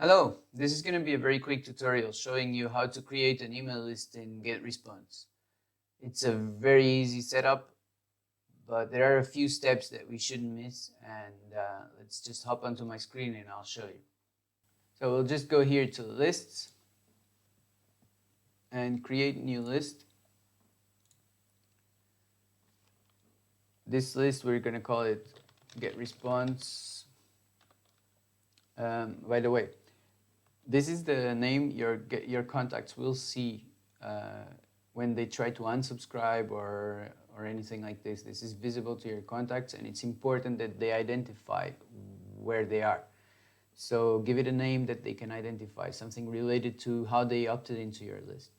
Hello, this is going to be a very quick tutorial showing you how to create an email list in GetResponse. It's a very easy setup, but there are a few steps that we shouldn't miss, and let's just hop onto my screen and I'll show you. So we'll just go here to lists and create new list. This list, we're going to call it GetResponse. By the way, this is the name your contacts will see when they try to unsubscribe or anything like this. This is visible to your contacts, and it's important that they identify where they are. So give it a name that they can identify, something related to how they opted into your list.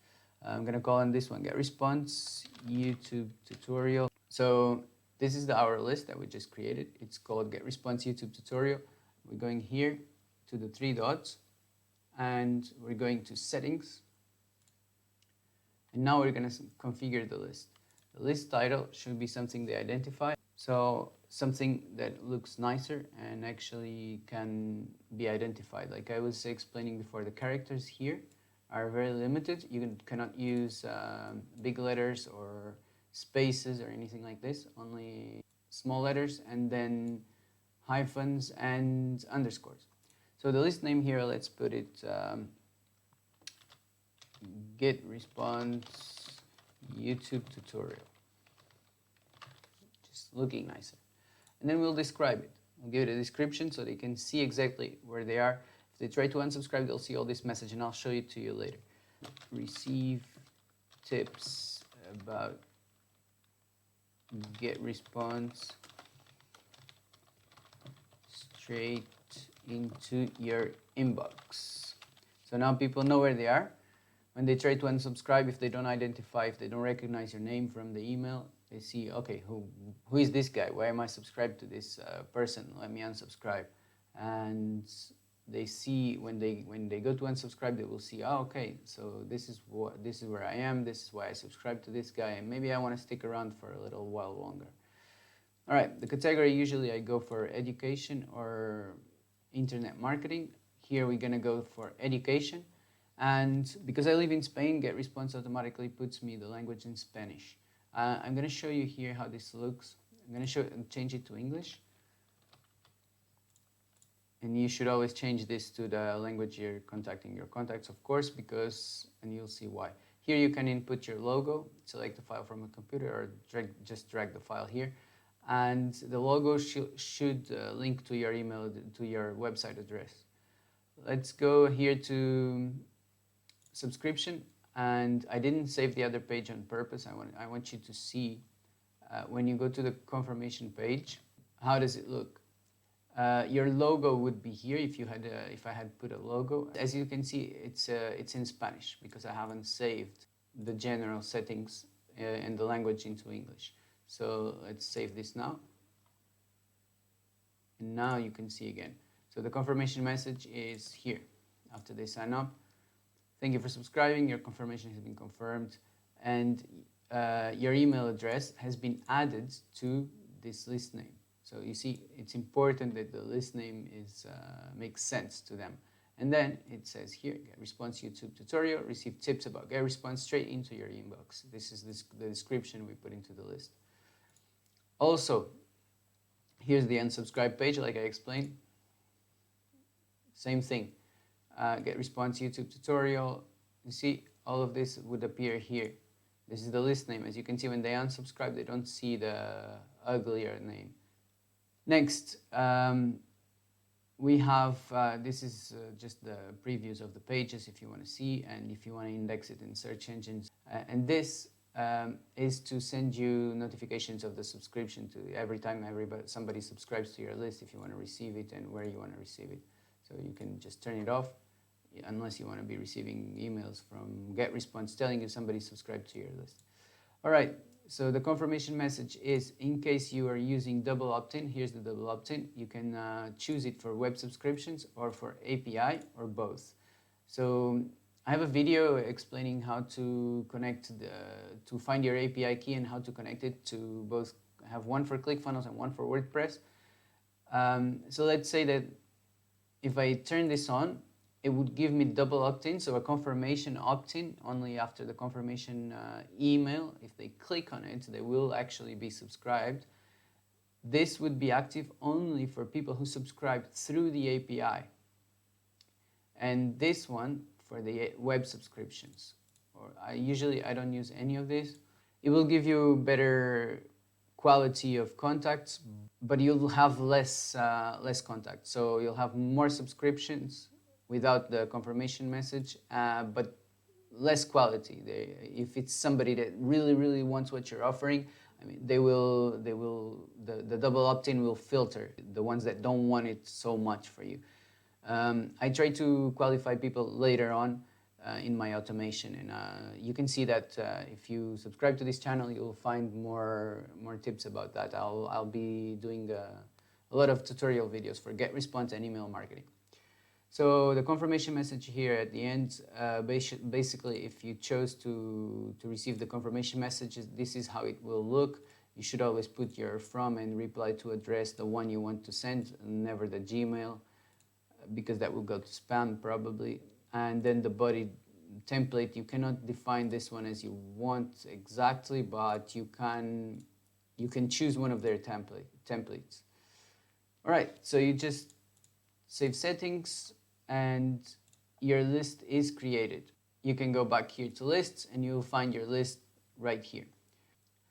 I'm going to call on this one GetResponse YouTube tutorial. So this is our list that we just created. It's called GetResponse YouTube tutorial. We're going here to the three dots, and we're going to settings, and now we're going to configure the list. The list title should be something they identify, so something that looks nicer and actually can be identified. Like I was explaining before, the characters here are very limited. You cannot use big letters or spaces or anything like this, only small letters and then hyphens and underscores. So the list name here, let's put it GetResponse YouTube tutorial. Just looking nicer. And then we'll describe it. We'll give it a description so they can see exactly where they are. If they try to unsubscribe, they'll see all this message, and I'll show it to you later. Receive tips about GetResponse straight into your inbox. So now people know where they are. When they try to unsubscribe, if they don't identify, if they don't recognize your name from the email, they see, okay, who is this guy? Why am I subscribed to this person? Let me unsubscribe. And they see when they go to unsubscribe, they will see, oh, okay, so this is where I am. This is why I subscribe to this guy, and maybe I want to stick around for a little while longer. All right, the category usually I go for education or internet marketing. Here we're gonna go for education, and because I live in Spain, GetResponse automatically puts me the language in Spanish. I'm gonna show you here how this looks. I'm gonna change it to English, and you should always change this to the language you're contacting your contacts, of course, and you'll see why. Here you can input your logo, select the file from a computer, or just drag the file here. And the logo should link to your email, to your website address. Let's go here to subscription, and I didn't save the other page on purpose. I want you to see when you go to the confirmation page, how does it look? Your logo would be here if I had put a logo. As you can see, it's in Spanish because I haven't saved the general settings and the language into English. So let's save this now. And now you can see again. So the confirmation message is here. After they sign up, thank you for subscribing, your confirmation has been confirmed, and your email address has been added to this list name. So you see, it's important that the list name makes sense to them. And then it says here, GetResponse YouTube tutorial, receive tips about GetResponse straight into your inbox. This is the description we put into the list. Also, here's the unsubscribe page, like I explained. Same thing. GetResponse YouTube tutorial. You see, all of this would appear here. This is the list name. As you can see, when they unsubscribe, they don't see the uglier name. Next, we have, this is just the previews of the pages if you want to see, and if you want to index it in search engines. And this is to send you notifications of the subscription to every time somebody subscribes to your list, if you want to receive it and where you want to receive it. So you can just turn it off unless you want to be receiving emails from GetResponse telling you somebody subscribed to your list. All right, so the confirmation message is, in case you are using double opt-in, here's the double opt-in. You can choose it for web subscriptions or for API or both. So I have a video explaining how to connect to find your API key and how to connect it to both, have one for ClickFunnels and one for WordPress. So let's say that if I turn this on, it would give me double opt-in, so a confirmation opt-in only after the confirmation email. If they click on it, they will actually be subscribed. This would be active only for people who subscribe through the API. And this one for the web subscriptions. Or I don't use any of this. It will give you better quality of contacts, but you'll have less contacts. So you'll have more subscriptions without the confirmation message, but less quality. If it's somebody that really wants what you're offering, I mean, the double opt-in will filter the ones that don't want it so much for you. I try to qualify people later on in my automation, and you can see that if you subscribe to this channel, you'll find more tips about that. I'll be doing a lot of tutorial videos for GetResponse and email marketing. So the confirmation message here at the end, basically, if you chose to receive the confirmation messages, this is how it will look. You should always put your from and reply to address, the one you want to send, never the Gmail, because that will go to spam probably. And then the body template, you cannot define this one as you want exactly, but you can choose one of their templates. All right, so you just save settings and your list is created. You can go back here to lists and you'll find your list right here.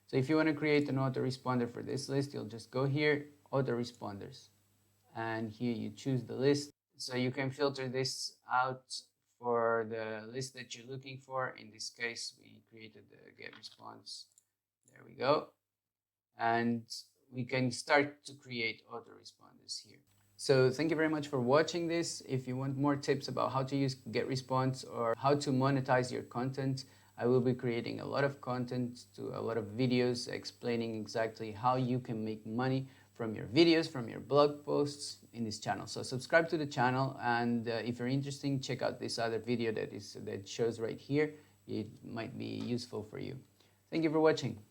So if you want to create an autoresponder for this list, you'll just go here, autoresponders, and here you choose the list. So you can filter this out for the list that you're looking for. In this case, we created the GetResponse. There we go. And we can start to create autoresponders here. So thank you very much for watching this. If you want more tips about how to use GetResponse or how to monetize your content, I will be creating a lot of content, a lot of videos explaining exactly how you can make money from your videos, from your blog posts in this channel. So subscribe to the channel, and if you're interested, check out this other video that shows right here. It might be useful for you. Thank you for watching.